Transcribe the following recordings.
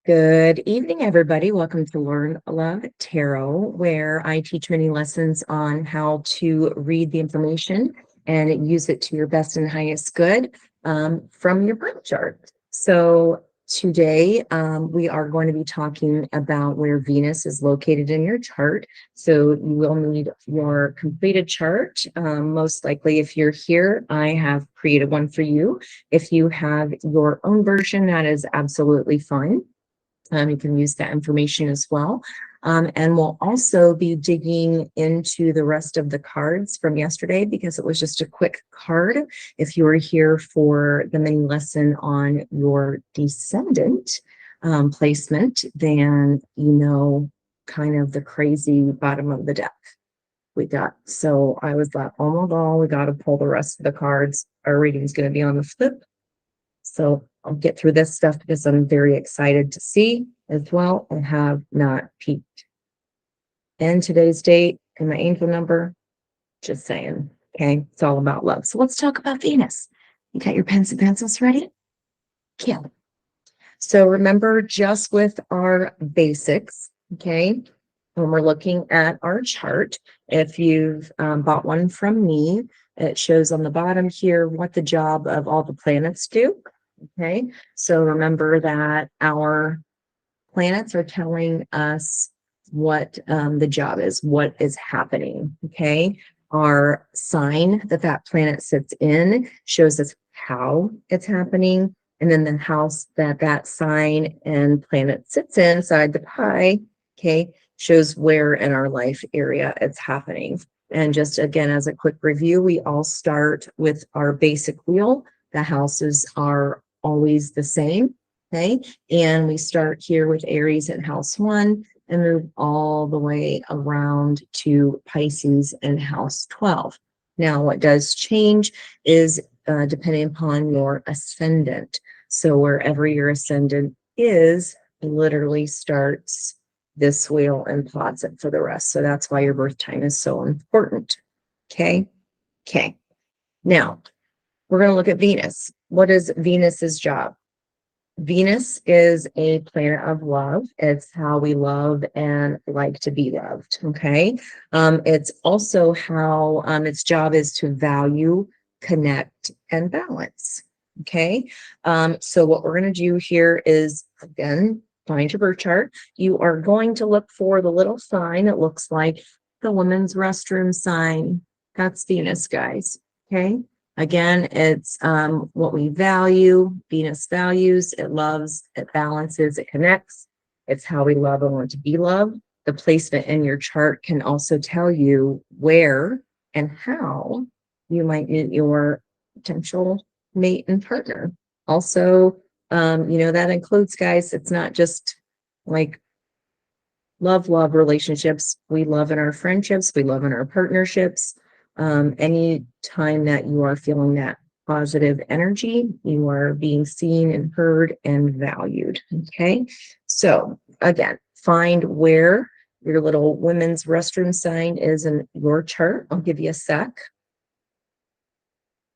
Good evening, everybody. Welcome to Learn Love Tarot, where I teach many lessons on how to read the information and use it to your best and highest good from your birth chart. So today we are going to be talking about where Venus is located in your chart. So you will need your completed chart. Most likely, if you're here, I have created one for you. If you have your own version, that is absolutely fine. You can use that information as well. And we'll also be digging into the rest of the cards from yesterday because it was just a quick card. If you were here for the mini lesson on your descendant placement, then you know kind of the crazy bottom of the deck we got. So I was like, oh my God, we got to pull the rest of the cards. Our reading is going to be on the flip. So I'll get through this stuff because I'm very excited to see as well and have not peeked. And today's date and my angel number, just saying, okay? It's all about love. So let's talk about Venus. You got your pens and pencils ready? Yeah. So remember, just with our basics, okay, when we're looking at our chart, if you've bought one from me, it shows on the bottom here what the job of all the planets do. Okay, so remember that our planets are telling us what the job is, what is happening. Okay, our sign that planet sits in shows us how it's happening, and then the house that sign and planet sits inside the pie, okay, shows where in our life area it's happening. And just again, as a quick review, we all start with our basic wheel. The houses are always the same, okay? And we start here with Aries in house 1 and move all the way around to Pisces in house 12. Now, what does change is depending upon your ascendant. So wherever your ascendant is, literally starts this wheel and plots it for the rest. So that's why your birth time is so important. Okay. Okay. Now we're going to look at Venus. What is Venus's job? Venus is a planet of love. It's how we love and like to be loved. Okay. It's also how its job is to value, connect, and balance. Okay. So what we're going to do here is, again, find your birth chart. You are going to look for the little sign that looks like the women's restroom sign. That's Venus, guys. Okay. Again, it's what we value. Venus values, it loves, it balances, it connects. It's how we love and want to be loved. The placement in your chart can also tell you where and how you might meet your potential mate and partner. Also, that includes, guys, it's not just like love relationships. We love in our friendships, we love in our partnerships. Any time that you are feeling that positive energy, you are being seen and heard and valued. Okay. So again, find where your little women's restroom sign is in your chart. I'll give you a sec.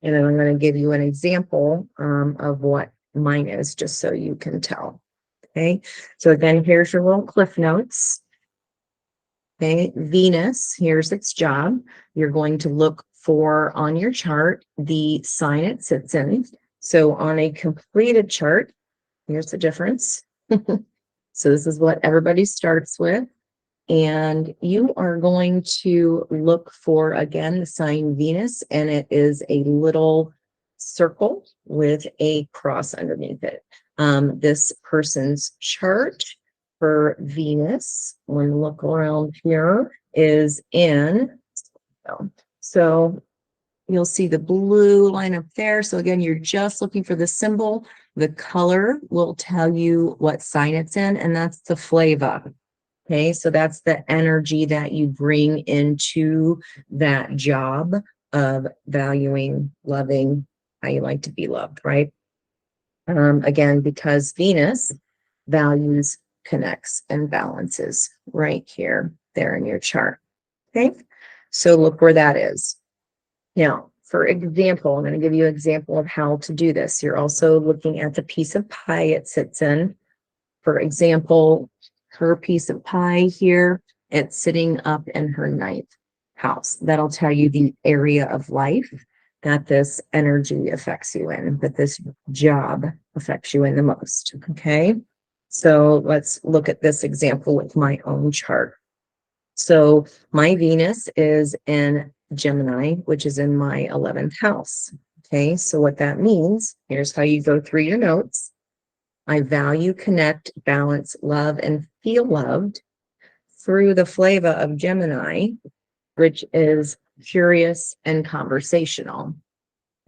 And then I'm going to give you an example of what mine is, just so you can tell. Okay. So again, here's your little cliff notes. Okay, Venus, here's its job. You're going to look for on your chart the sign it sits in. So on a completed chart, here's the difference. So this is what everybody starts with. And you are going to look for, again, the sign Venus, and it is a little circle with a cross underneath it. This person's chart for Venus, when you look around here, is in, so you'll see the blue line up there. So again, you're just looking for the symbol. The color will tell you what sign it's in, and that's the flava. Okay, so that's the energy that you bring into that job of valuing, loving, how you like to be loved, right? Again, because Venus values, connects, and balances right here, there in your chart. Okay, so look where that is. Now, for example, I'm going to give you an example of how to do this. You're also looking at the piece of pie it sits in. For example, her piece of pie here, it's sitting up in her ninth house. That'll tell you the area of life that this energy affects you in, that this job affects you in the most. Okay. So let's look at this example with my own chart. So my Venus is in Gemini, which is in my 11th house. Okay. So what that means, here's how you go through your notes. I value, connect, balance, love, and feel loved through the flavor of Gemini, which is curious and conversational.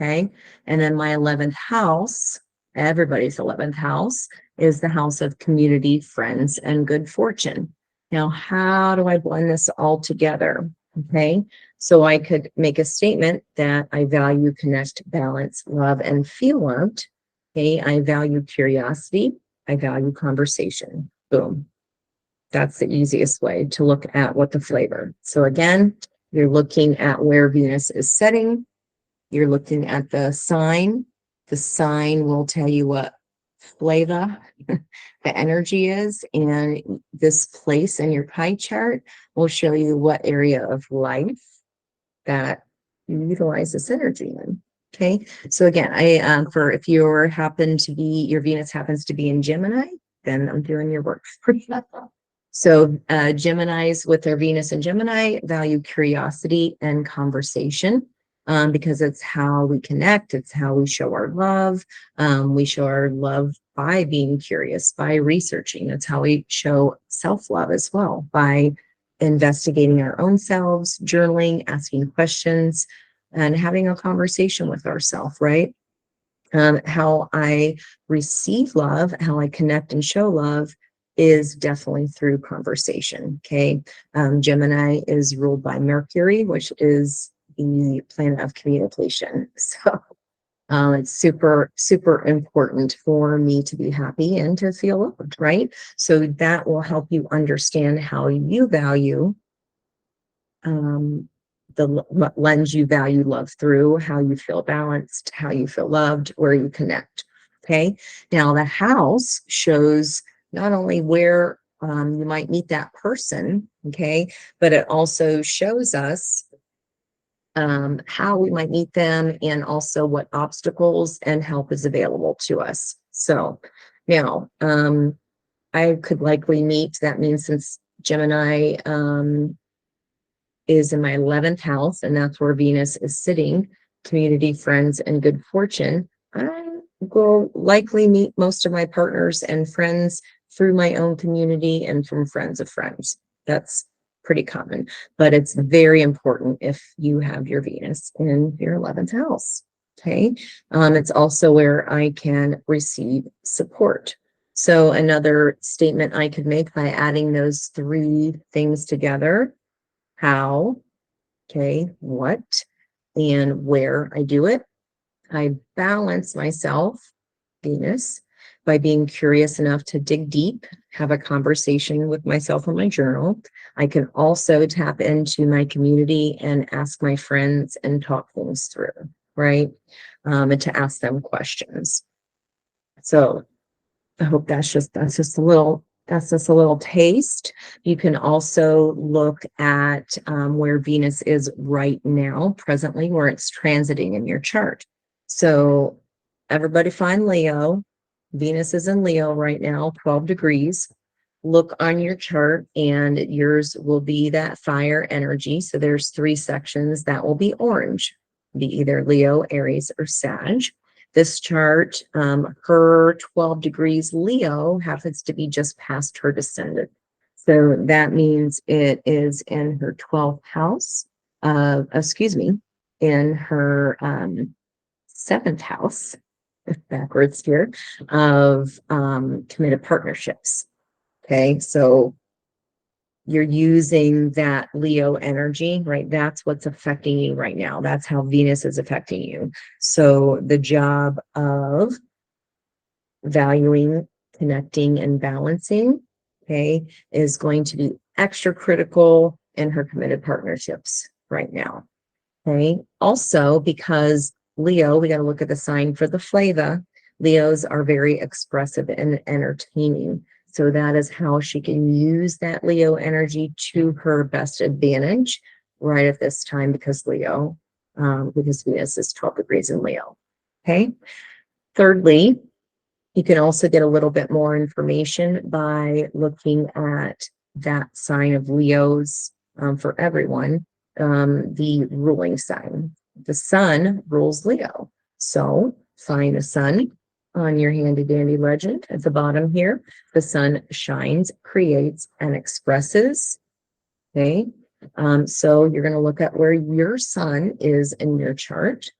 Okay. And then my 11th house, everybody's 11th house, is the house of community, friends, and good fortune. Now, how do I blend this all together? Okay. So I could make a statement that I value, connect, balance, love, and feel loved. Okay. I value curiosity. I value conversation. Boom. That's the easiest way to look at what the flavor. So again, you're looking at where Venus is setting. You're looking at the sign. The sign will tell you what flavor the energy is, and this place in your pie chart will show you what area of life that you utilize this energy in. Okay, so again, I for if your Venus happens to be in Gemini, then I'm doing your work for you. So Geminis with their Venus and Gemini value curiosity and conversation, because it's how we connect. It's how we show our love. We show our love by being curious, by researching. That's how we show self-love as well, by investigating our own selves, journaling, asking questions, and having a conversation with ourselves, right? How I receive love, how I connect and show love is definitely through conversation. Okay. Gemini is ruled by Mercury, which is the planet of communication. So it's super, super important for me to be happy and to feel loved, right? So that will help you understand how you value what lens you value love through, how you feel balanced, how you feel loved, where you connect. Okay. Now the house shows not only where you might meet that person, okay, but it also shows us how we might meet them and also what obstacles and help is available to us. So now I could likely meet, that means since Gemini is in my 11th house, and that's where Venus is sitting, community, friends, and good fortune, I will likely meet most of my partners and friends through my own community and from friends of friends. That's pretty common, but it's very important if you have your Venus in your 11th house. Okay. It's also where I can receive support. So another statement I could make by adding those three things together: how, okay, what, and where I do it. I balance myself, Venus, by being curious enough to dig deep, have a conversation with myself in my journal. I can also tap into my community and ask my friends and talk things through, right? And to ask them questions. So I hope that's just a little taste. You can also look at where Venus is right now, presently, where it's transiting in your chart. So everybody find Leo. Venus is in Leo right now, 12 degrees. Look on your chart, and yours will be that fire energy. So there's three sections that will be orange, be either Leo, Aries, or Sag. This chart, her 12 degrees Leo happens to be just past her descendant. So that means it is in her 12th house, in her seventh house, backwards here, of committed partnerships. Okay, so you're using that Leo energy, right? That's what's affecting you right now. That's how Venus is affecting you. So the job of valuing, connecting, and balancing, okay, is going to be extra critical in her committed partnerships right now. Okay. Also, because Leo, we got to look at the sign for the flavor. Leos are very expressive and entertaining. So that is how she can use that Leo energy to her best advantage right at this time, because because Venus is 12 degrees in Leo. Okay. Thirdly, you can also get a little bit more information by looking at that sign of Leo's, for everyone, the ruling sign. The sun rules Leo. So find the sun on your handy dandy legend at the bottom here. The sun shines, creates, and expresses. Okay. So you're going to look at where your sun is in your chart.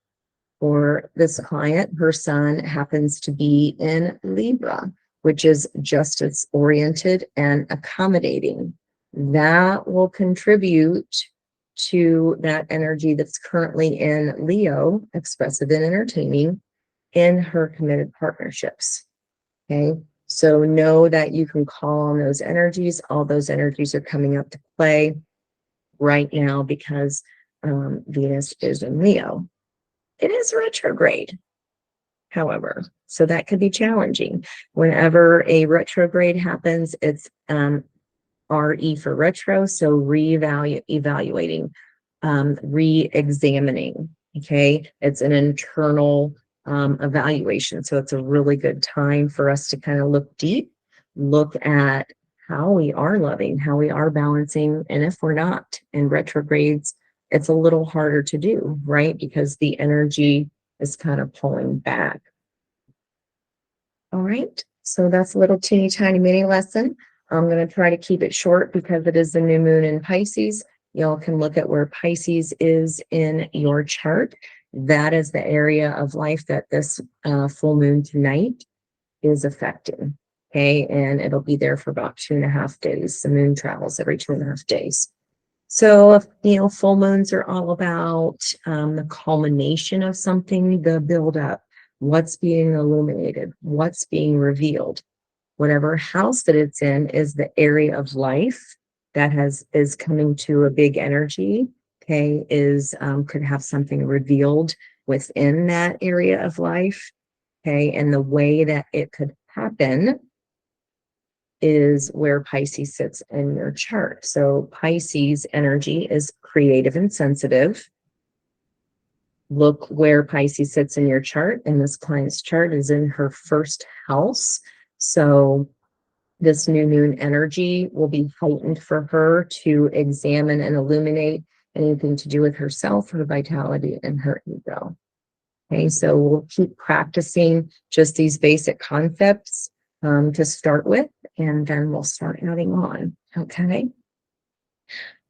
For this client, her sun happens to be in Libra, which is justice oriented and accommodating. That will contribute to that energy that's currently in Leo, expressive and entertaining, in her committed partnerships. Okay. So know that you can call on those energies. All those energies are coming up to play right now because Venus is in Leo. It is retrograde, however, so that could be challenging. Whenever a retrograde happens, it's RE for retro, so evaluating, re-examining. Okay, it's an internal evaluation, so it's a really good time for us to kind of look deep, look at how we are loving, how we are balancing, and if we're not in retrogrades, it's a little harder to do, right? Because the energy is kind of pulling back. All right, so that's a little teeny tiny mini lesson. I'm going to try to keep it short because it is the new moon in Pisces. Y'all can look at where Pisces is in your chart. That is the area of life that this full moon tonight is affecting. Okay, and it'll be there for about 2.5 days. The moon travels every 2.5 days. So, full moons are all about the culmination of something, the buildup, what's being illuminated, what's being revealed. Whatever house that it's in is the area of life that is coming to a big energy. Okay, could have something revealed within that area of life. Okay, and the way that it could happen is where Pisces sits in your chart. So Pisces energy is creative and sensitive. Look where Pisces sits in your chart, and this client's chart is in her first house. So this new moon energy will be heightened for her to examine and illuminate anything to do with herself, her vitality, and her ego. Okay, so we'll keep practicing just these basic concepts to start with, and then we'll start adding on. Okay.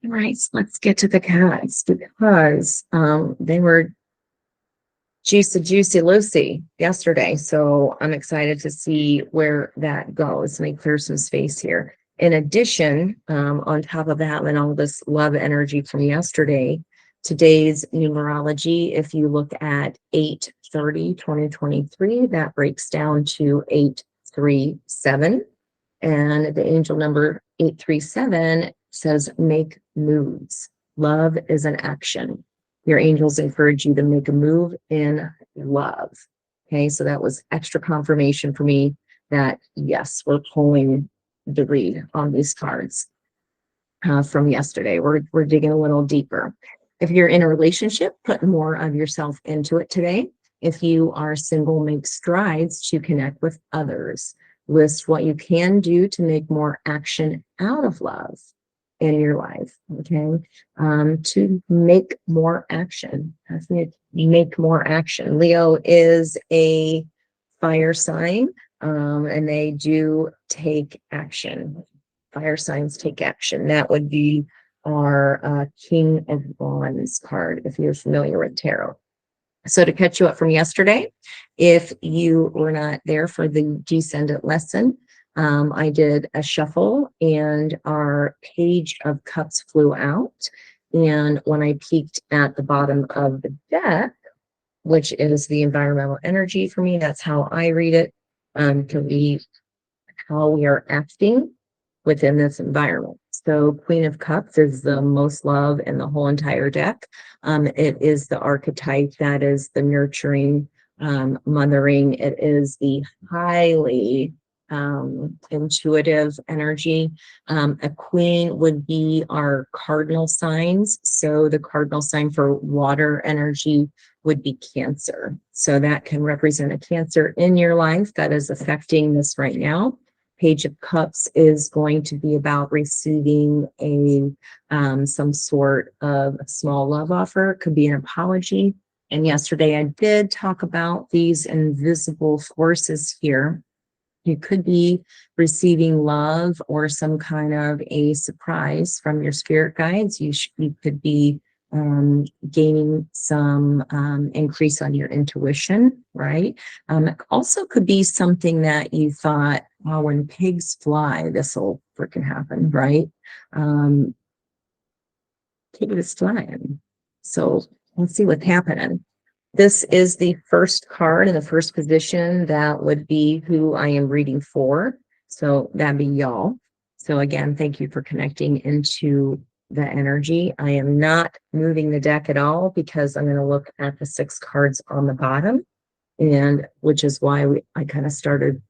All right, so let's get to the cards because they were juicy Lucy yesterday. So I'm excited to see where that goes. Let me clear some space here. In addition, on top of having all this love energy from yesterday, today's numerology, if you look at 8/30/2023, that breaks down to 837. And the angel number 837 says, make moves. Love is an action. Your angels encourage you to make a move in love. Okay, so that was extra confirmation for me that yes, we're pulling the read on these cards from yesterday. We're digging a little deeper. If you're in a relationship, put more of yourself into it today. If you are single, make strides to connect with others. List what you can do to make more action out of love in your life. Okay, to make more action. Make more action. Leo is a fire sign, and they do take action. Fire signs take action. That would be our King of Wands card, if you're familiar with tarot. So to catch you up from yesterday, if you were not there for the descendant lesson, I did a shuffle and our Page of Cups flew out. And when I peeked at the bottom of the deck, which is the environmental energy for me, that's how I read it, to be how we are acting within this environment. So Queen of Cups is the most love in the whole entire deck. It is the archetype that is the nurturing, mothering. It is the highly intuitive energy. A queen would be our cardinal signs. So the cardinal sign for water energy would be Cancer. So that can represent a Cancer in your life that is affecting this right now. Page of Cups is going to be about receiving some sort of small love offer. It could be an apology. And yesterday I did talk about these invisible forces here. You could be receiving love or some kind of a surprise from your spirit guides. You could be gaining some increase on your intuition, right? It also could be something that you thought, oh, when pigs fly, this will freaking happen, right? Pig is flying. So let's see what's happening. This is the first card in the first position. That would be who I am reading for. So that'd be y'all. So again, thank you for connecting into the energy. I am not moving the deck at all because I'm going to look at the 6 cards on the bottom, and which is why I kind of started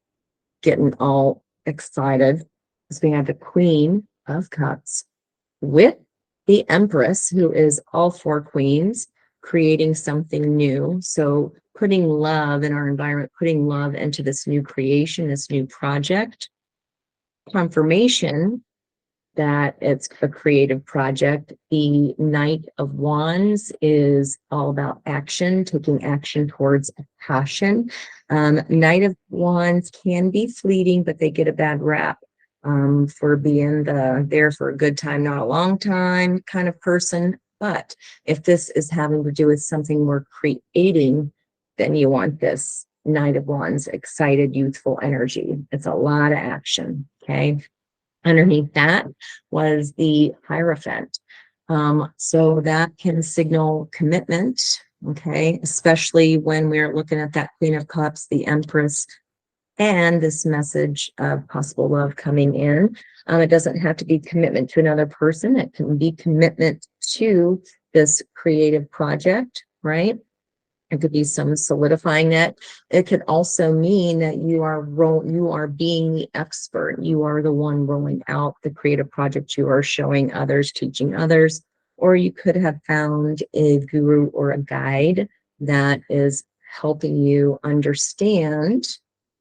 getting all excited. Because we have the Queen of Cups with the Empress, who is all 4 queens, creating something new. So putting love in our environment, putting love into this new creation, this new project. Confirmation that it's a creative project. The Knight of Wands is all about action, taking action towards passion. Knight of Wands can be fleeting, but they get a bad rap for being there for a good time, not a long time kind of person. But if this is having to do with something more creating, then you want this Knight of Wands, excited, youthful energy. It's a lot of action, okay? Underneath that was the Hierophant. So that can signal commitment, okay, especially when we're looking at that Queen of Cups, the Empress, and this message of possible love coming in. It doesn't have to be commitment to another person. It can be commitment to this creative project, right? It could be some solidifying it. It could also mean that you are being the expert. You are the one rolling out the creative project. You are showing others, teaching others, or you could have found a guru or a guide that is helping you understand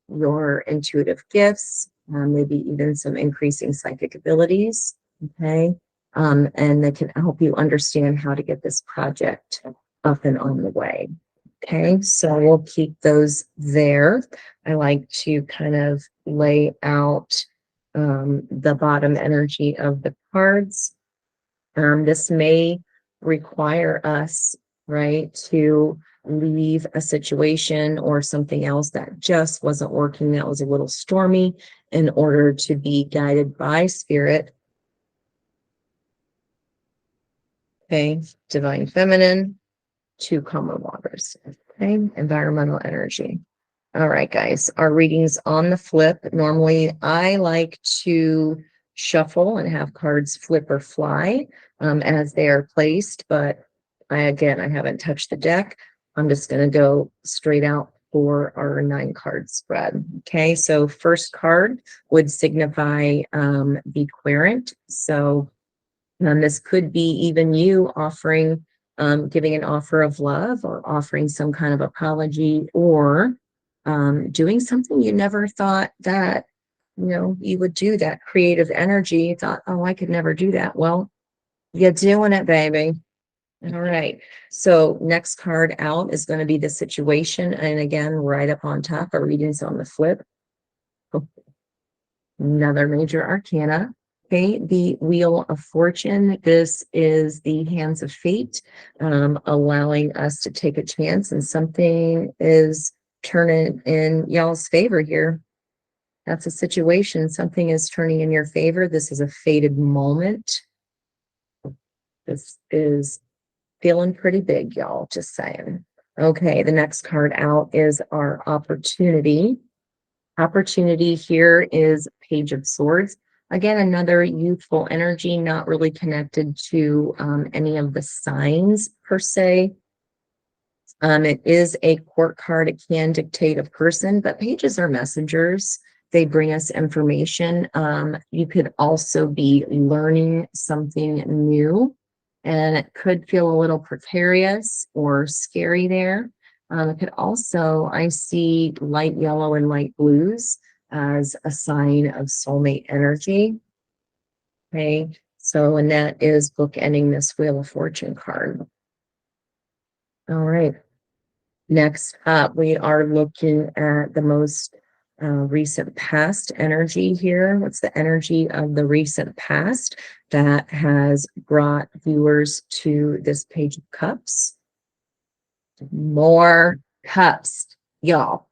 your intuitive gifts, maybe even some increasing psychic abilities. Okay. And they can help you understand how to get this project up and on the way. Okay, so we'll keep those there. I like to kind of lay out the bottom energy of the cards. This may require us, right, to leave a situation or something else that just wasn't working, that was a little stormy, in order to be guided by spirit. Okay, divine feminine, 2 calmer waters. Okay, environmental energy. All right, guys, our readings on the flip. Normally, I like to shuffle and have cards flip or fly as they are placed, but I haven't touched the deck. I'm just going to go straight out for our 9-card spread. Okay, so first card would signify the querent. So this could be even you offering, giving an offer of love or offering some kind of apology, or doing something you never thought that, you would do. That creative energy. You thought, oh, I could never do that. Well, you're doing it, baby. All right. So next card out is going to be the situation. And again, right up on top, our readings on the flip. Another major arcana. Okay, the Wheel of Fortune. This is the hands of fate, allowing us to take a chance, and something is turning in y'all's favor here. That's a situation. Something is turning in your favor. This is a fated moment. This is feeling pretty big, y'all. Just saying. Okay, the next card out is our opportunity. Opportunity here is Page of Swords. Again, another youthful energy, not really connected to any of the signs per se. It is a court card. It can dictate a person, but pages are messengers. they bring us information. You could also be learning something new, and it could feel a little precarious or scary there. It could also, I see light yellow and light blues as a sign of soulmate energy. Okay, so, and that is bookending this Wheel of Fortune card. All right. Next up, we are looking at the most recent past energy here. What's the energy of the recent past that has brought viewers to this Page of Cups? More cups, y'all.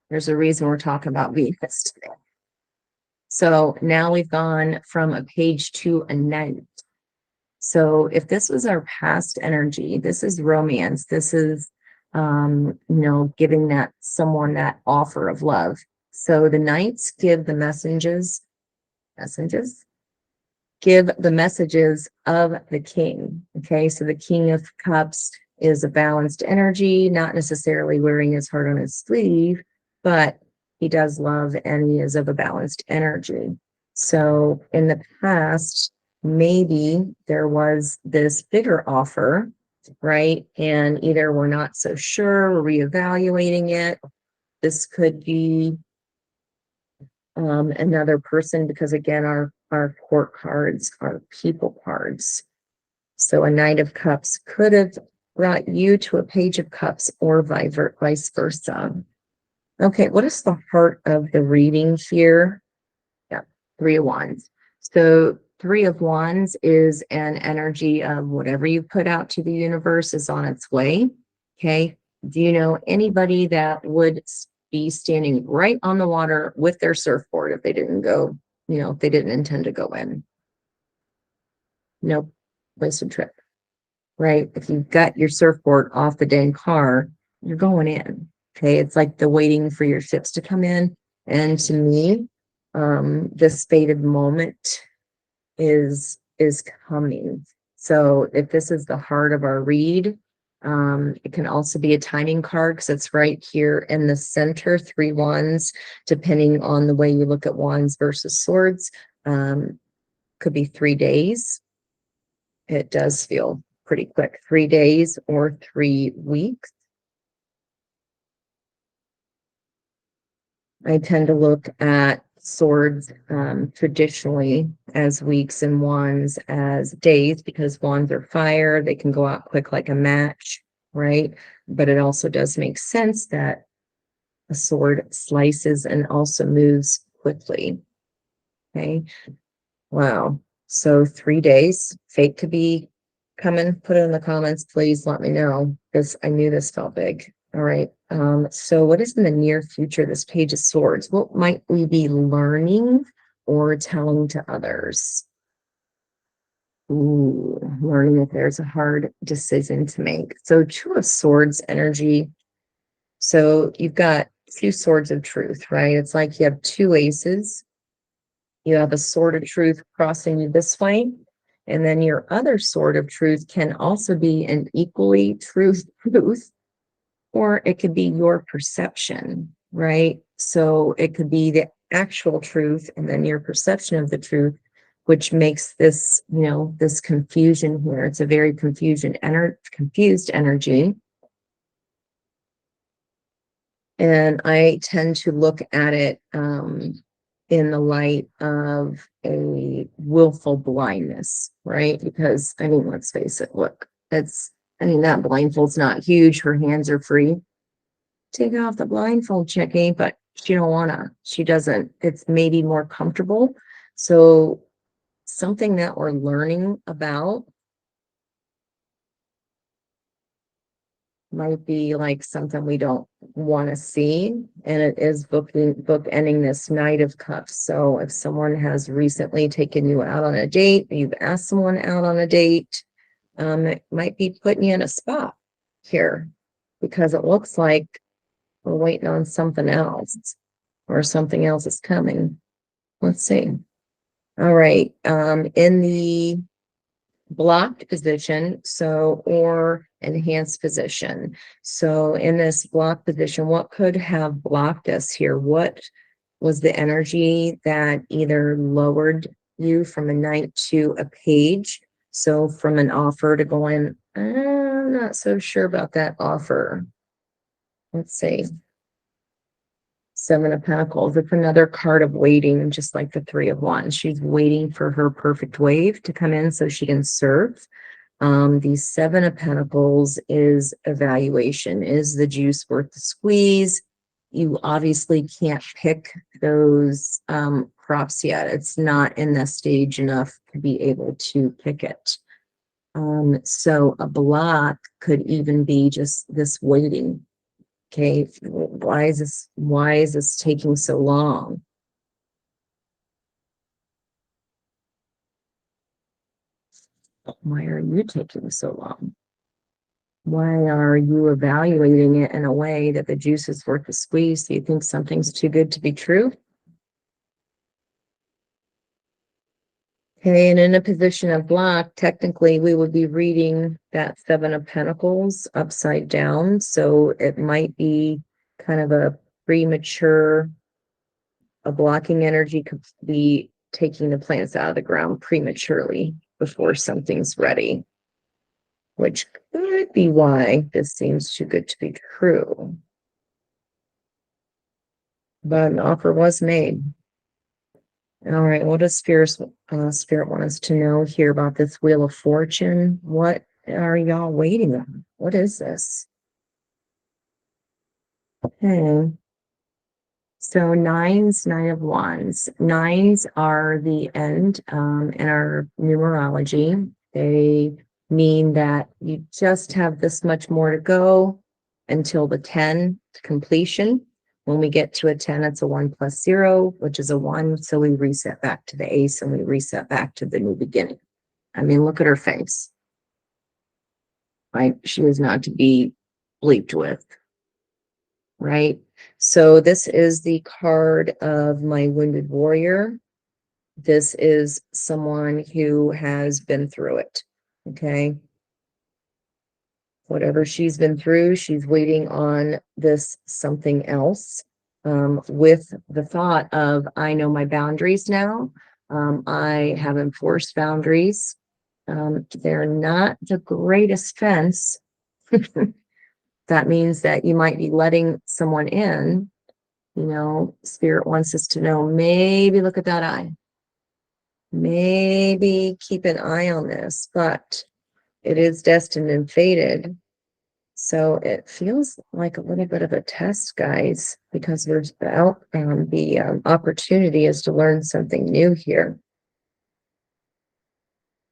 There's a reason we're talking about Venus today. So now we've gone from a page to a knight. So if this was our past energy, this is romance. This is, giving that someone that offer of love. So the knights give the give the messages of the king. Okay, so the King of Cups is a balanced energy, not necessarily wearing his heart on his sleeve, but he does love and he is of a balanced energy. So in the past, maybe there was this bigger offer, right? And either we're not so sure, we're reevaluating it. This could be another person, because again, our court cards are people cards. So a Knight of Cups could have brought you to a Page of Cups, or vice versa. Okay, what is the heart of the reading here? Yeah, Three of Wands. So Three of Wands is an energy of whatever you put out to the universe is on its way. Okay. Do you know anybody that would be standing right on the water with their surfboard if they didn't go, if they didn't intend to go in? Nope. Wasted trip, right? If you've got your surfboard off the dang car, you're going in. Okay. It's like the waiting for your ships to come in. And to me, this fated moment is coming. So if this is the heart of our read, it can also be a timing card, because it's right here in the center. Three Wands, depending on the way you look at wands versus swords, could be 3 days. It does feel pretty quick. 3 days or 3 weeks. I tend to look at swords traditionally as weeks, and wands as days, because wands are fire. They can go out quick like a match, right? But it also does make sense that a sword slices and also moves quickly. Okay. Wow. So 3 days. Fate could be coming. Put it in the comments, please. Let me know, because I knew this felt big. All right. So what is in the near future? This Page of Swords. What might we be learning or telling to others? Ooh, learning if there's a hard decision to make. So Two of Swords energy. So you've got two swords of truth, right? It's like you have two aces. You have a sword of truth crossing you this way, and then your other sword of truth can also be an equally truth, or it could be your perception, right? So it could be the actual truth and then your perception of the truth, which makes this, this confusion here. It's a very confused energy. And I tend to look at it in the light of a willful blindness, right? Because, let's face it, look, that blindfold's not huge. Her hands are free. Take off the blindfold, Chicky, but she don't wanna. She doesn't. It's maybe more comfortable. So something that we're learning about might be like something we don't want to see, and it is bookending this Knight of Cups. So if someone has recently taken you out on a date, you've asked someone out on a date, it might be putting you in a spot here, because it looks like we're waiting on something else, or something else is coming. Let's see. All right. In the blocked position, or enhanced position. So in this blocked position, what could have blocked us here? What was the energy that either lowered you from a knight to a page. So from an offer to going, I'm not so sure about that offer. Let's see. Seven of Pentacles. It's another card of waiting, just like the Three of Wands. She's waiting for her perfect wave to come in so she can serve. The Seven of Pentacles is evaluation. Is the juice worth the squeeze? You obviously can't pick those crops yet. It's not in the stage enough to be able to pick it. So a block could even be just this waiting. Okay, why is this taking so long? Why are you taking so long? Why are you evaluating it in a way that the juice is worth the squeeze? Do you think something's too good to be true? Okay, and in a position of block, technically we would be reading that Seven of Pentacles upside down. So it might be kind of a premature, a blocking energy could be taking the plants out of the ground prematurely before something's ready, which could be why this seems too good to be true. But an offer was made. All right, what does Spirit want us to know here about this Wheel of Fortune? What are y'all waiting on? What is this? Okay. So Nine of Wands. Nines are the end in our numerology. They mean that you just have this much more to go until the 10 completion. When we get to a 10, it's a 1 plus 0, which is a 1. So we reset back to the ace and we reset back to the new beginning. I mean, look at her face. Right? She is not to be bleeped with. Right? So this is the card of my wounded warrior. This is someone who has been through it. Okay. Whatever she's been through, she's waiting on this something else, with the thought of, I know my boundaries now. I have enforced boundaries. They're not the greatest fence. That means that you might be letting someone in. Spirit wants us to know, maybe look at that eye. Maybe keep an eye on this, but it is destined and fated. So it feels like a little bit of a test, guys, because there's the opportunity is to learn something new here.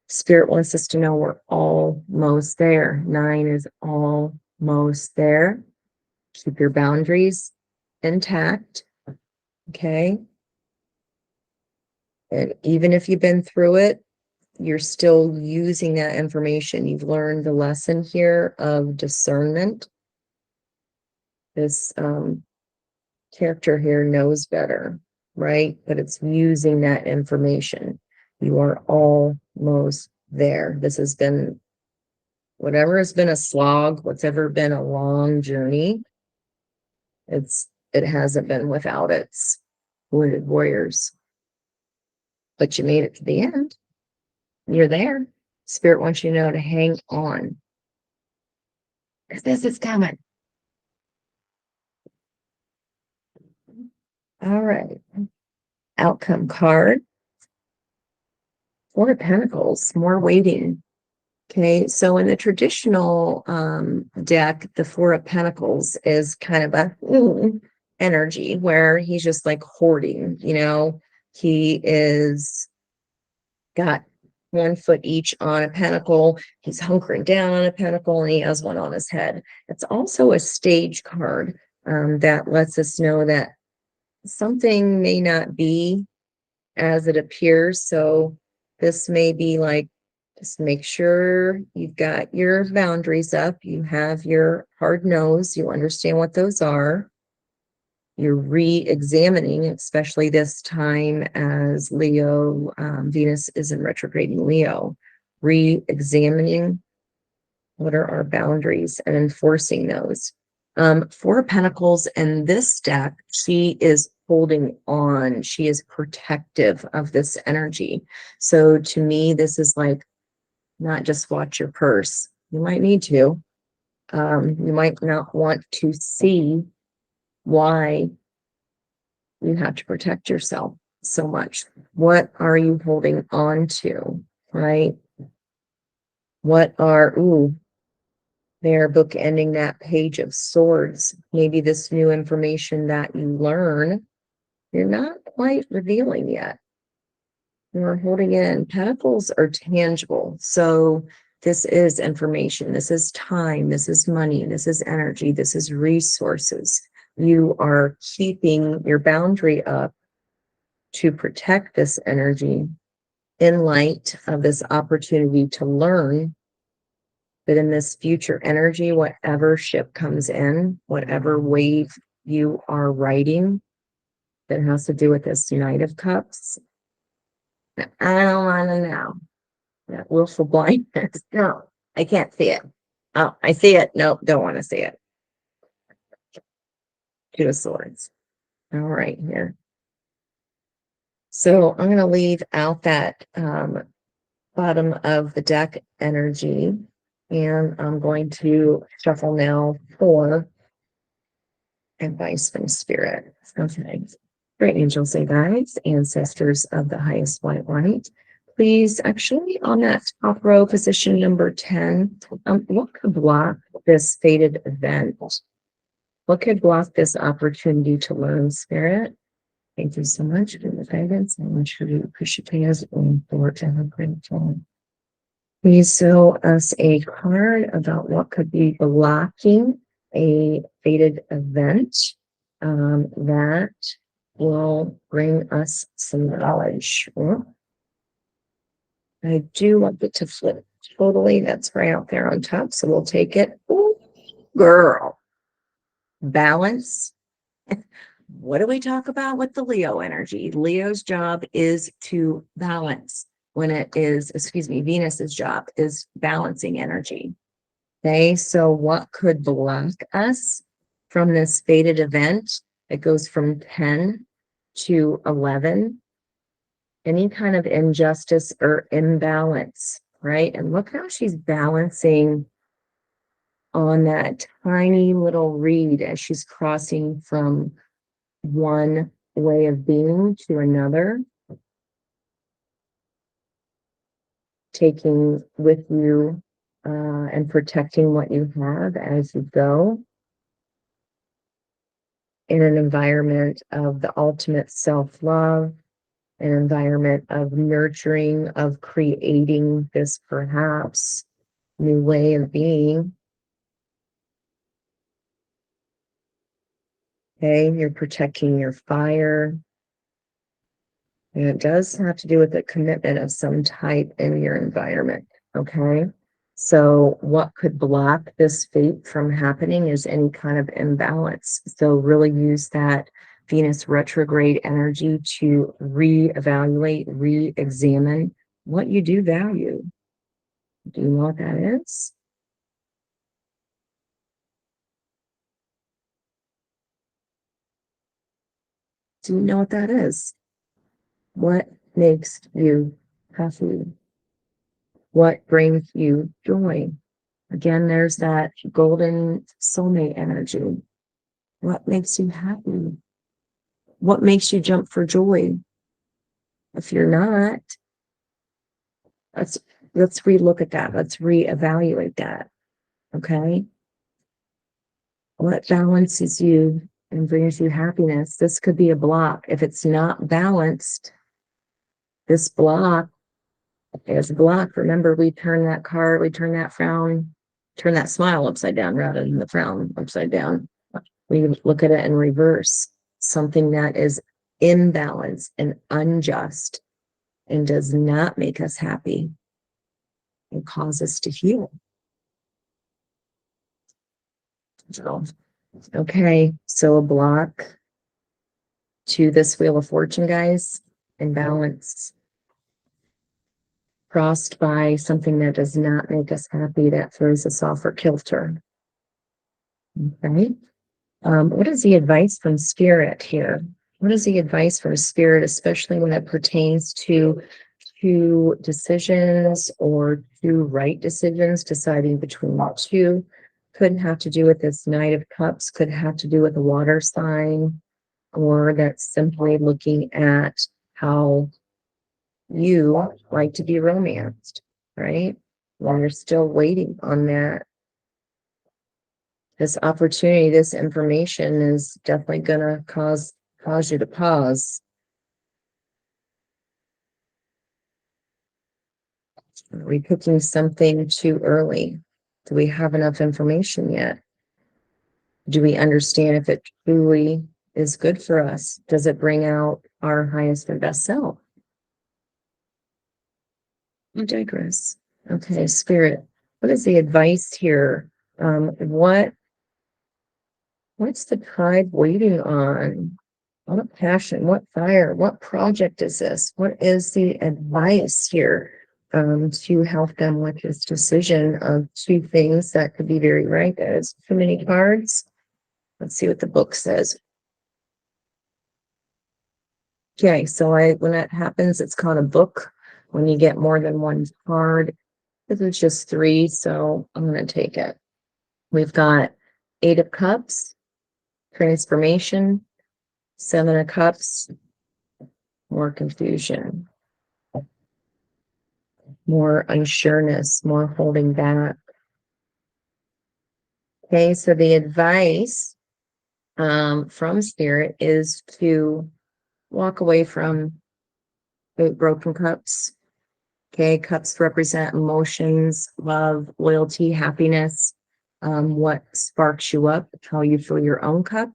Spirit wants us to know we're almost there. 9 is almost there. Keep your boundaries intact. Okay. And even if you've been through it, you're still using that information. You've learned the lesson here of discernment. This character here knows better, right? But it's using that information. You are almost there. This has been, whatever has been a slog, what's ever been a long journey, it hasn't been without its wounded warriors. But you made it to the end. You're there. Spirit wants you to know to hang on, because this is coming. All right. Outcome card. Four of Pentacles, more waiting. Okay, so in the traditional deck, the Four of Pentacles is kind of a energy where he's just like hoarding, he is got one foot each on a pentacle. He's hunkering down on a pentacle and he has one on his head. It's also a stage card that lets us know that something may not be as it appears. So this may be like, just make sure you've got your boundaries up. You have your hard nose. You understand what those are. You're re-examining, especially this time as Leo, Venus is in retrograde in Leo, re-examining what are our boundaries and enforcing those. Four of Pentacles in this deck, she is holding on. She is protective of this energy. So to me, this is like, not just watch your purse. You might need to. You might not want to see why you have to protect yourself so much. What are you holding on to, right? What are, they're bookending that page of swords. Maybe this new information that you learn, you're not quite revealing yet. You're holding in. Pentacles are tangible. So this is information. This is time. This is money. This is energy. This is resources. You are keeping your boundary up to protect this energy in light of this opportunity to learn that in this future energy, whatever ship comes in, whatever wave you are riding that has to do with this Knight of Cups, I don't want to know. That willful blindness. No, I can't see it. Oh, I see it. Nope, don't want to see it. Two of Swords. All right, here. So I'm going to leave out that bottom of the deck energy, and I'm going to shuffle now for advice from Spirit. Okay. Great angels, say guides, ancestors of the highest white light. Please, actually, on that top row, position number 10, what could block this fated event? What could block this opportunity to learn, Spirit? Thank you so much for the guidance. I want you to appreciate us and for to have a great time. Please show us a card about what could be blocking a fated event that will bring us some knowledge. I do want it to flip totally. That's right out there on top. So we'll take it. Ooh, girl. Balance. What do we talk about with the Leo energy? Leo's job is to balance. When it is, Venus's job is balancing energy. Okay, so what could block us from this fated event? It goes from 10 to 11. Any kind of injustice or imbalance, right? And look how she's balancing on that tiny little reed as she's crossing from one way of being to another, taking with you and protecting what you have as you go in an environment of the ultimate self-love, an environment of nurturing, of creating this perhaps new way of being. Okay, you're protecting your fire. And it does have to do with a commitment of some type in your environment. Okay. So what could block this fate from happening is any kind of imbalance. So really use that Venus retrograde energy to reevaluate, re-examine what you do value. Do you know what that is? Do you know what that is? What makes you happy? What brings you joy? Again, there's that golden soulmate energy. What makes you happy? What makes you jump for joy? If you're not, let's relook at that. Let's reevaluate that. Okay. What balances you and brings you happiness? This could be a block. If it's not balanced, this block is a block. Remember, we turn that card, we turn that frown, turn that smile upside down rather than the frown upside down. We look at it in reverse. Something that is imbalanced and unjust and does not make us happy and cause us to heal. So, okay, so a block to this Wheel of Fortune, guys, imbalance, crossed by something that does not make us happy, that throws us off our kilter. Okay. What is the advice from Spirit here? What is the advice from spirit, especially when it pertains to decisions or to right decisions, deciding between the two? Could have to do with this Knight of Cups, could have to do with a water sign, or that's simply looking at how you like to be romanced, right? When you're still waiting on that, this opportunity, this information is definitely gonna cause you to pause. Are we picking something too early? Do we have enough information yet? Do we understand if it truly is good for us? Does it bring out our highest and best self? I digress. Okay, spirit, what is the advice here? What's the tribe waiting on? What passion, what fire, what project is this? What is the advice here to help them with this decision of two things that could be very right? There's too many cards. Let's see what the book says. Okay, so when that happens, it's called a book. When you get more than one card, this is just three, so I'm going to take it. We've got Eight of Cups, transformation, Seven of Cups, more confusion, more unsureness, more holding back. Okay, so the advice from spirit is to walk away from the broken cups. Okay, cups represent emotions, love, loyalty, happiness, what sparks you up, how you fill your own cup.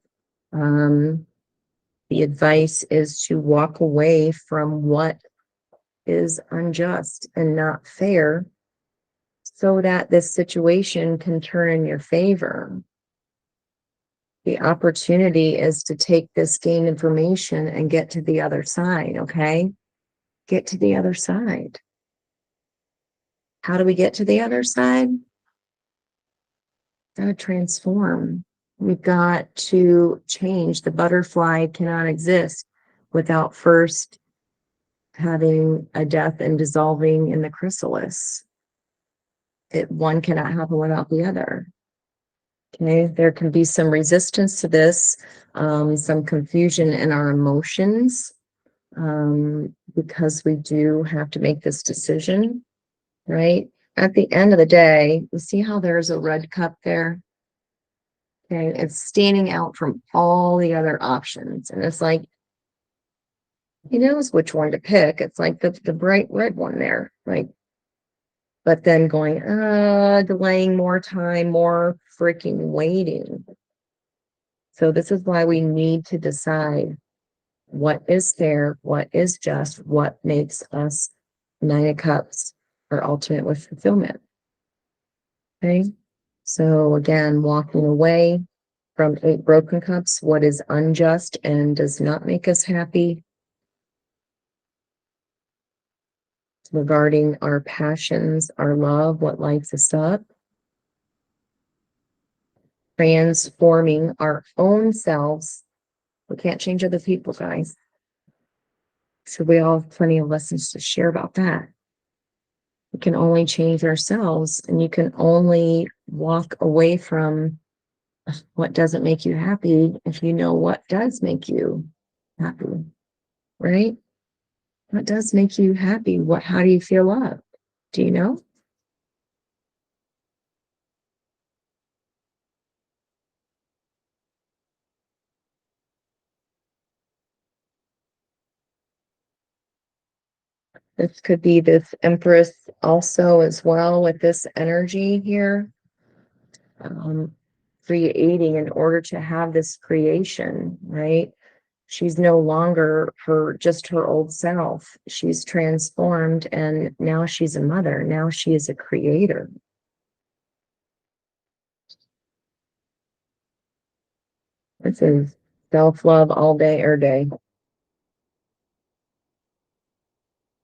The advice is to walk away from what is unjust and not fair so that this situation can turn in your favor. The opportunity is to take this gain information and get to the other side, okay? Get to the other side. How do we get to the other side? Gotta transform. We've got to change. The butterfly cannot exist without first having a death and dissolving in the chrysalis. One cannot happen without the other. Okay, there can be some resistance to this, some confusion in our emotions, because we do have to make this decision, right? At the end of the day, you see how there's a red cup there? Okay, it's standing out from all the other options. And it's like, he knows which one to pick. It's like the bright red one there, like, but then going, delaying more time, more freaking waiting. So this is why we need to decide what is fair, what is just, what makes us Nine of Cups or ultimate with fulfillment. Okay. So again, walking away from Eight Broken Cups, what is unjust and does not make us happy, regarding our passions, our love, what lights us up, transforming our own selves. We can't change other people, guys. So we all have plenty of lessons to share about that. We can only change ourselves, and you can only walk away from what doesn't make you happy if you know what does make you happy, right? What does make you happy? How do you feel loved? Do you know? This could be this Empress also as well with this energy here. Creating in order to have this creation, right? She's no longer just her old self. She's transformed and now she's a mother. Now she is a creator. This is self-love all day, every day.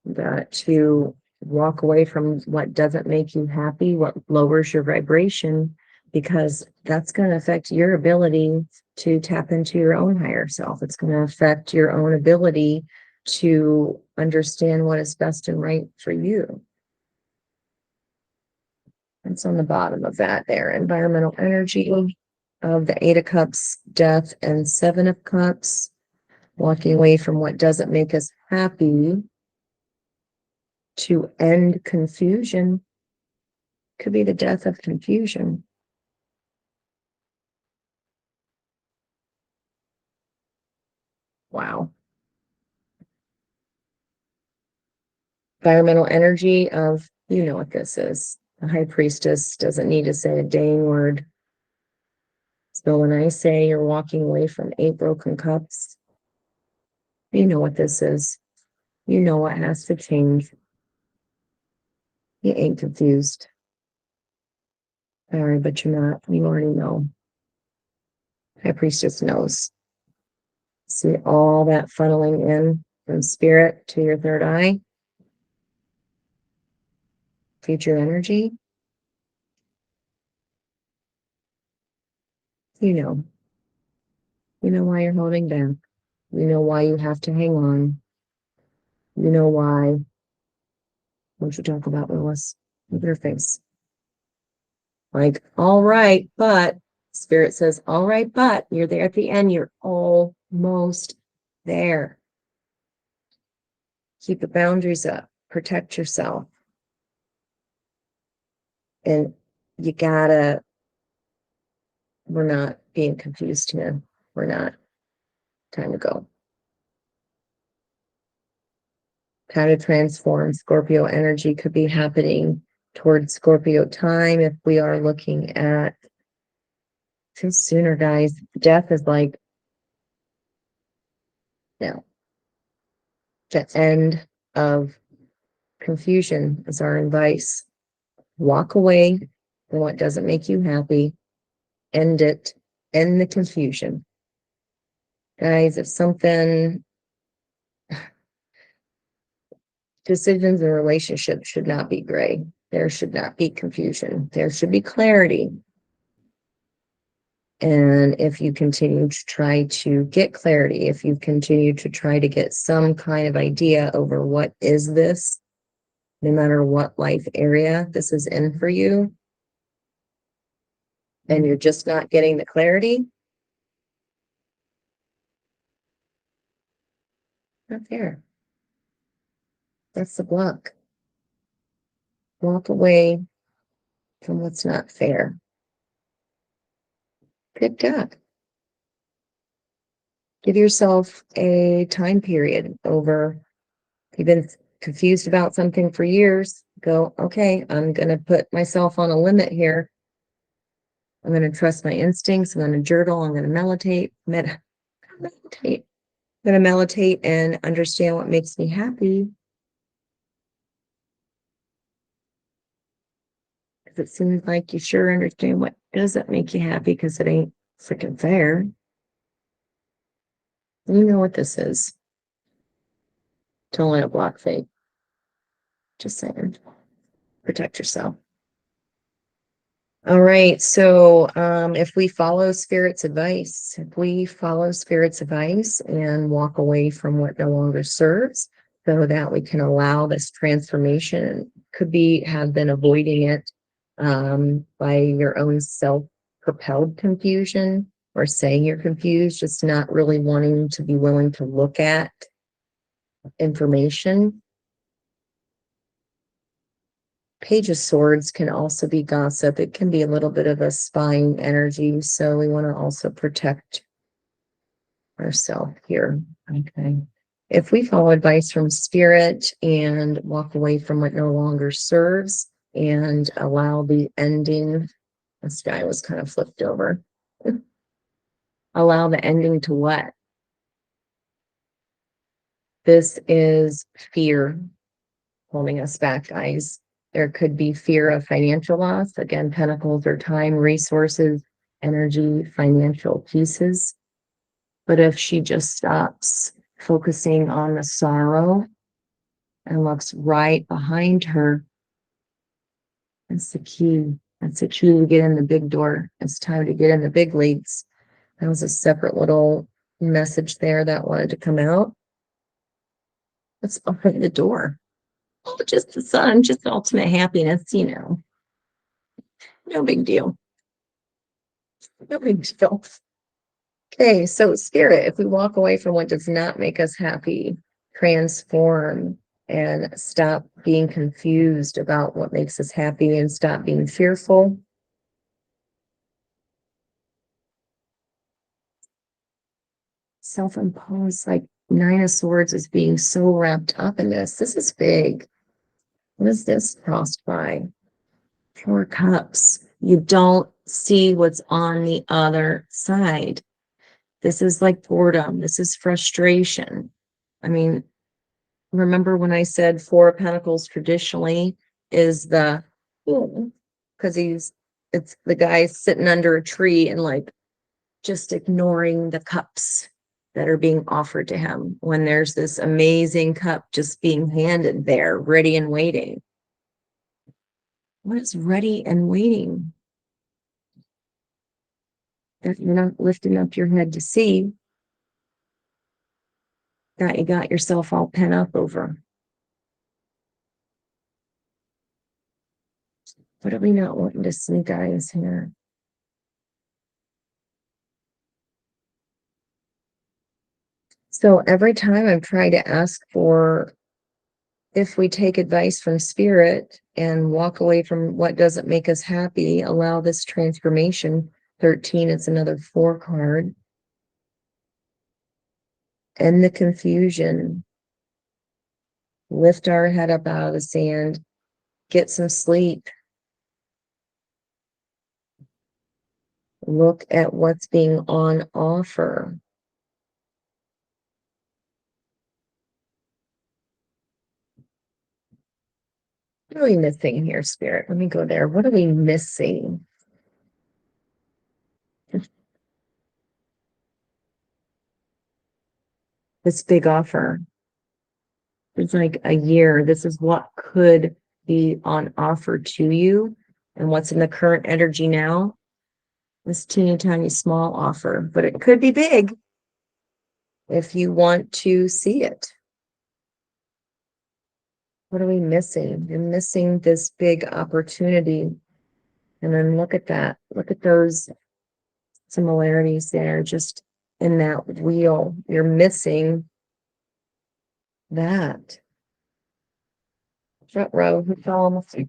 That to walk away from what doesn't make you happy, what lowers your vibration, because that's going to affect your ability to tap into your own higher self. It's going to affect your own ability to understand what is best and right for you. It's on the bottom of that there. Environmental energy of the Eight of Cups, Death, and Seven of Cups. Walking away from what doesn't make us happy to end confusion. Could be the death of confusion. Wow. Environmental energy of, you know what this is. The High Priestess doesn't need to say a dang word. So when I say you're walking away from 8 broken cups, you know what this is. You know what has to change. You ain't confused. Sorry, but you're not. You already know. High Priestess knows. See all that funneling in from spirit to your third eye. Future energy. You know. You know why you're holding back. You know why you have to hang on. You know why. What you talk about, Willis? Look at her face. Like, all right, but Spirit says, all right, but you're there at the end. You're almost there. Keep the boundaries up. Protect yourself. And you gotta, we're not being confused here. We're not. Time to go. How to transform Scorpio energy could be happening towards Scorpio time if we are looking at sooner, guys. Death is like, no. The end of confusion is our advice. Walk away from what doesn't make you happy. End it. End the confusion. Guys, if something, decisions and relationships should not be gray. There should not be confusion. There should be clarity. And if you continue to try to get clarity, if you continue to try to get some kind of idea over what is this, no matter what life area this is in for you, and you're just not getting the clarity, not there. That's the block. Walk away from what's not fair. Pick up. Give yourself a time period over. You've been confused about something for years. Go, okay, I'm going to put myself on a limit here. I'm going to trust my instincts. I'm going to journal. I'm going to meditate. Meditate. I'm going to meditate and understand what makes me happy. Because it seems like you sure understand what doesn't make you happy because it ain't freaking fair. You know what this is. Don't let it block fate. Just saying. Protect yourself. All right. So if we follow Spirit's advice, and walk away from what no longer serves, so that we can allow this transformation, could be have been avoiding it by your own self-propelled confusion, or saying you're confused, just not really wanting to be willing to look at information. Page of Swords can also be gossip. It can be a little bit of a spying energy. So we want to also protect ourselves here. Okay. If we follow advice from Spirit and walk away from what no longer serves and allow the ending, the sky was kind of flipped over. Allow the ending to what? This is fear holding us back, guys. There could be fear of financial loss. Again, pentacles are time, resources, energy, financial pieces. But if she just stops focusing on the sorrow and looks right behind her, that's the key. That's the key to get in the big door. It's time to get in the big leagues. That was a separate little message there that wanted to come out. Let's open the door. Oh, just the sun, just ultimate happiness, you know. No big deal. No big deal. Okay, so spirit, if we walk away from what does not make us happy, transform and stop being confused about what makes us happy and stop being fearful. Self-imposed, like Nine of Swords is being so wrapped up in this. This is big. What is this crossed by? Four Cups. You don't see what's on the other side. This is like boredom. This is frustration. I mean, remember when I said Four of Pentacles traditionally is the, because it's the guy sitting under a tree and like just ignoring the cups that are being offered to him when there's this amazing cup just being handed there, ready and waiting. What is ready and waiting? That you're not lifting up your head to see, that you got yourself all pent up over. What are we not wanting to see, guys, here? So every time I'm trying to ask for, if we take advice from spirit and walk away from what doesn't make us happy, allow this transformation. 13, it's another 4 card. End the confusion. Lift our head up out of the sand. Get some sleep. Look at what's being on offer. What are we missing here, Spirit? Let me go there. What are we missing? This big offer. It's like a year. This is what could be on offer to you and what's in the current energy now. This teeny tiny small offer, but it could be big if you want to see it. What are we missing? You're missing this big opportunity. And then look at that. Look at those similarities there, just in that wheel. You're missing that. Front row, who fell on the floor?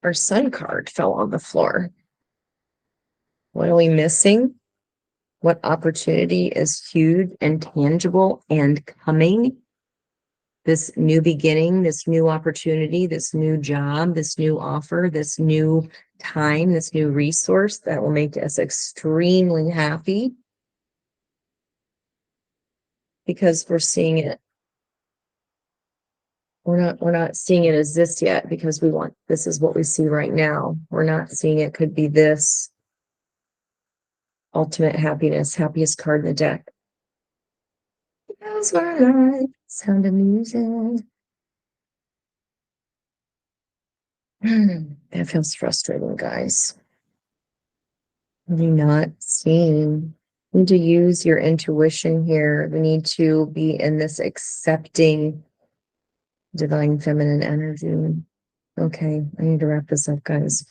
Our sun card fell on the floor. What are we missing? What opportunity is huge and tangible and coming? This new beginning, this new opportunity, this new job, this new offer, this new time, this new resource that will make us extremely happy because we're seeing it. We're not seeing it as this yet because this is what we see right now. We're not seeing it could be this ultimate happiness, happiest card in the deck. That's what I like. Sound of music. That feels frustrating, guys. Really not seeing. You need to use your intuition here. We need to be in this accepting divine feminine energy. Okay, I need to wrap this up, guys.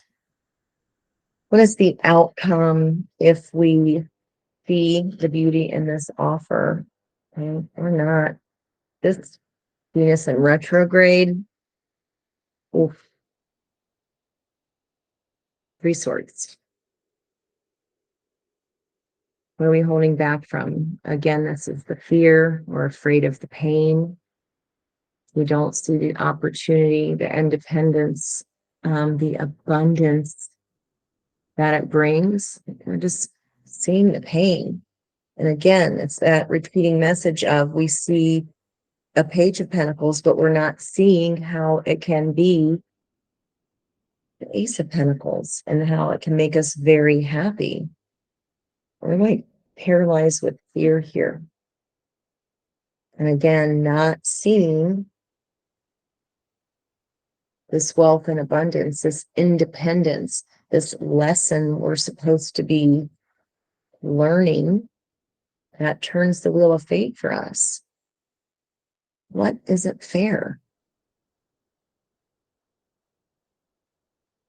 What is the outcome if we see the beauty in this offer? Okay, or not? This Venus in retrograde. Oof. 3 swords. What are we holding back from? Again, this is the fear. We're afraid of the pain. We don't see the opportunity, the independence, the abundance that it brings. We're just seeing the pain. And again, it's that repeating message of we see a Page of Pentacles, but we're not seeing how it can be the Ace of Pentacles and how it can make us very happy. We're like paralyzed with fear here. And again, not seeing this wealth and abundance, this independence, this lesson we're supposed to be learning that turns the wheel of fate for us. What isn't fair?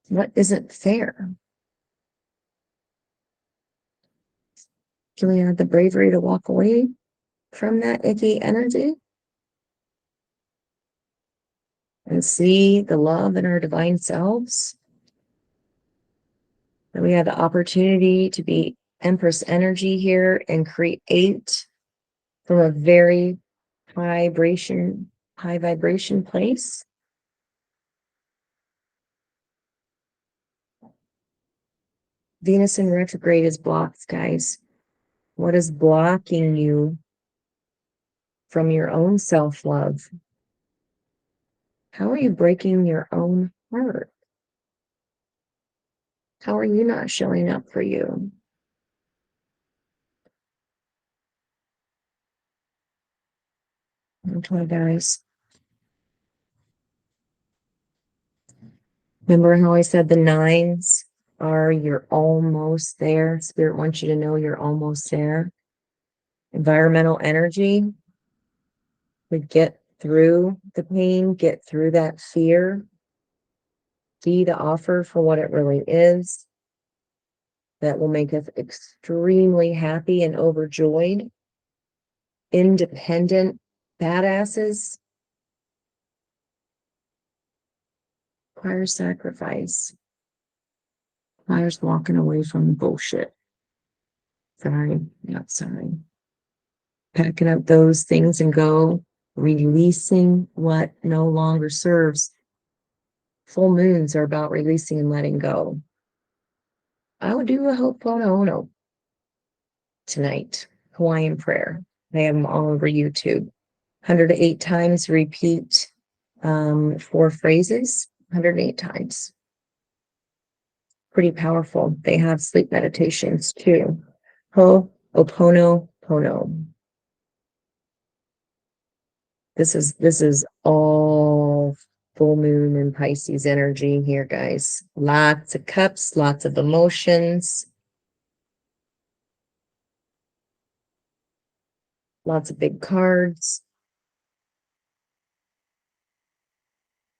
What isn't fair? Can we have the bravery to walk away from that icky energy and see the love in our divine selves? That we have the opportunity to be Empress energy here and create from a very high vibration place. Venus in retrograde is blocked, guys. What is blocking you from your own self-love? How are you breaking your own heart? How are you not showing up for you? Okay, guys. Remember how I said the nines are you're almost there? Spirit wants you to know you're almost there. Environmental energy. We get through the pain, get through that fear, see the offer for what it really is. That will make us extremely happy and overjoyed. Independent badasses. Requires sacrifice. Requires walking away from the bullshit. Sorry, not sorry. Packing up those things and go, releasing what no longer serves. Full moons are about releasing and letting go. I would do a Ho'oponopono tonight, Hawaiian prayer. I have them all over YouTube. 108 times, repeat 4 phrases, 108 times. Pretty powerful. They have sleep meditations too. Ho'oponopono. This is all full moon and Pisces energy here, guys. Lots of cups, lots of emotions, lots of big cards.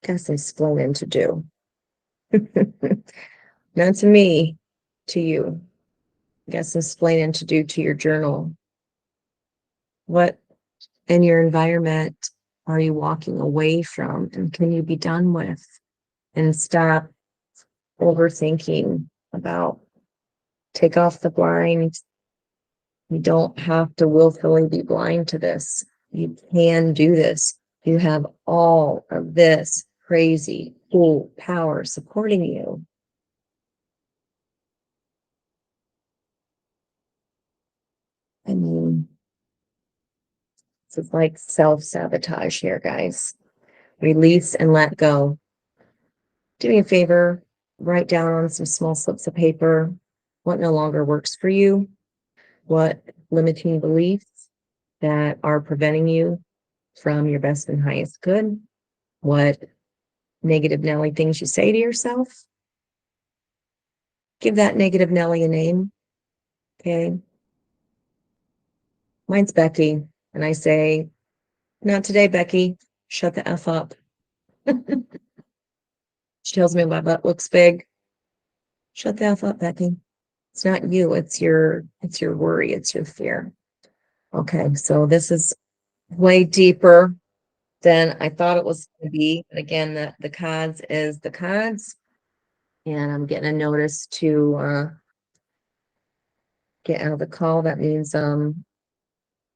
Got some explaining to do. Not to me, to you. Got some explaining to do to your journal. What in your environment are you walking away from, and can you be done with? And stop overthinking about. Take off the blinds. You don't have to willfully be blind to this. You can do this. You have all of this crazy, cool power supporting you. I mean, it's like self-sabotage here, guys. Release and let go. Do me a favor, write down on some small slips of paper what no longer works for you, what limiting beliefs that are preventing you from your best and highest good, what negative Nelly things you say to yourself. Give that negative Nelly a name. Okay. Mine's Becky. And I say, not today, Becky. Shut the F up. She tells me my butt looks big. Shut the F up, Becky. It's not you. It's your worry. It's your fear. Okay. So this is way deeper than I thought it was going to be. But again, the cards is the cards. And I'm getting a notice to get out of the call. That means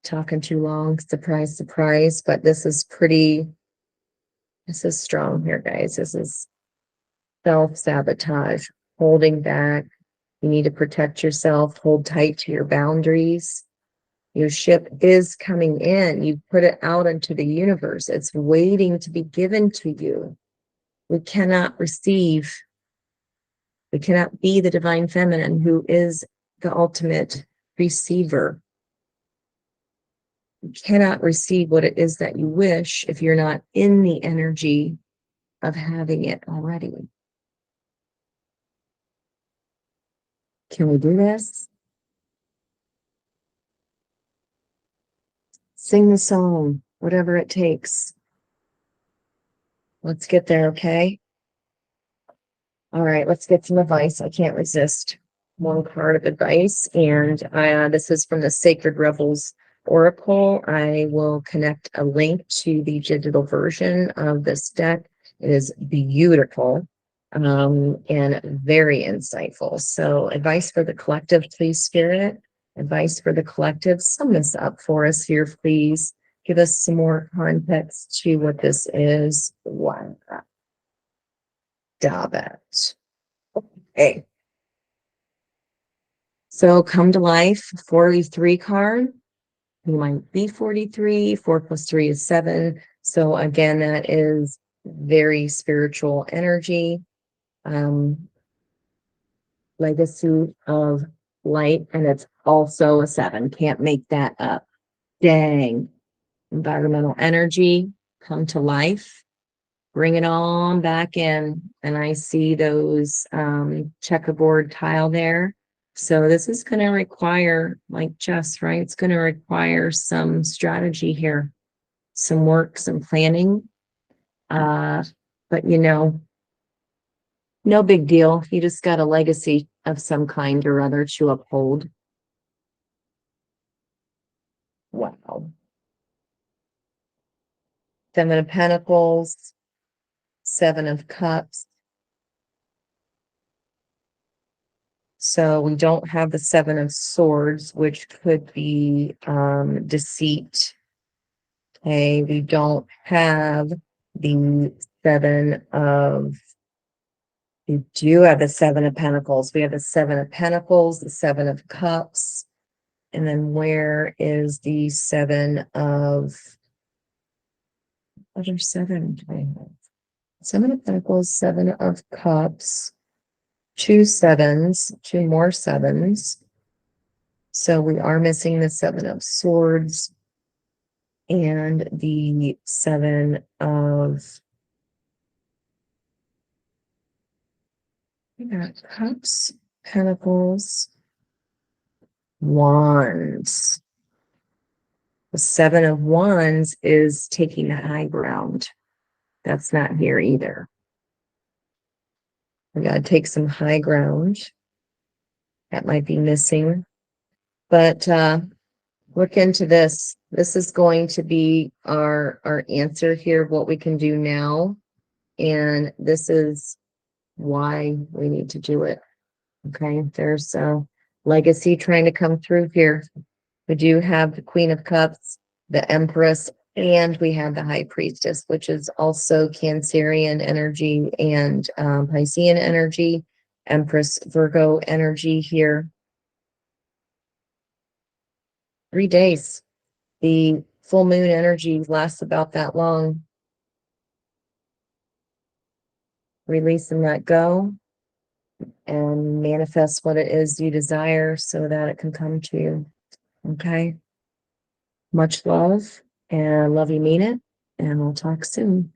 talking too long. Surprise, surprise. But this is strong here, guys. This is self-sabotage, holding back. You need to protect yourself, hold tight to your boundaries. Your ship is coming in. You put it out into the universe. It's waiting to be given to you. We cannot receive. We cannot be the divine feminine who is the ultimate receiver. You cannot receive what it is that you wish if you're not in the energy of having it already. Can we do this? Sing the song, whatever it takes. Let's get there, okay? All right, let's get some advice. I can't resist one card of advice. And this is from the Sacred Rebels Oracle. I will connect a link to the digital version of this deck. It is beautiful and very insightful. So advice for the collective, please, Spirit. Advice for the collective. Sum this up for us here, please. Give us some more context to what this is. Wow. Stop it. Okay. So come to life, 43 card. You might be 43. 4 plus 3 is 7. So again, that is very spiritual energy. Legacy of light, and it's also a 7. Can't make that up. Dang. Environmental energy, come to life. Bring it on back in. And I see those checkerboard tile there. So this is going to require, like chess, right? It's going to require some strategy here, some work, some planning. But no big deal. You just got a legacy of some kind or other to uphold. Wow. 7 of Pentacles, 7 of Cups. So we don't have the 7 of Swords, which could be deceit. Okay, we don't have the 7 of, we do have the 7 of Pentacles. We have the 7 of Pentacles, the 7 of Cups. And then where is the 7 of, other 7 do I have? 7 of Pentacles, 7 of Cups, 2 7s, 2 more 7s. So we are missing the 7 of Swords and the 7 of, we got Cups, Pentacles, Wands. The 7 of Wands is taking the high ground. That's not here either. We got to take some high ground. That might be missing. But look into this. This is going to be our answer here, what we can do now. And this is why we need to do it. Okay, there's a legacy trying to come through here. We do have the Queen of Cups, the Empress, and we have the High Priestess, which is also Cancerian energy and Piscean energy, Empress Virgo energy here. 3 days. The full moon energy lasts about that long. Release and let go and manifest what it is you desire so that it can come to you. Okay. Much love and love you, mean it. And we'll talk soon.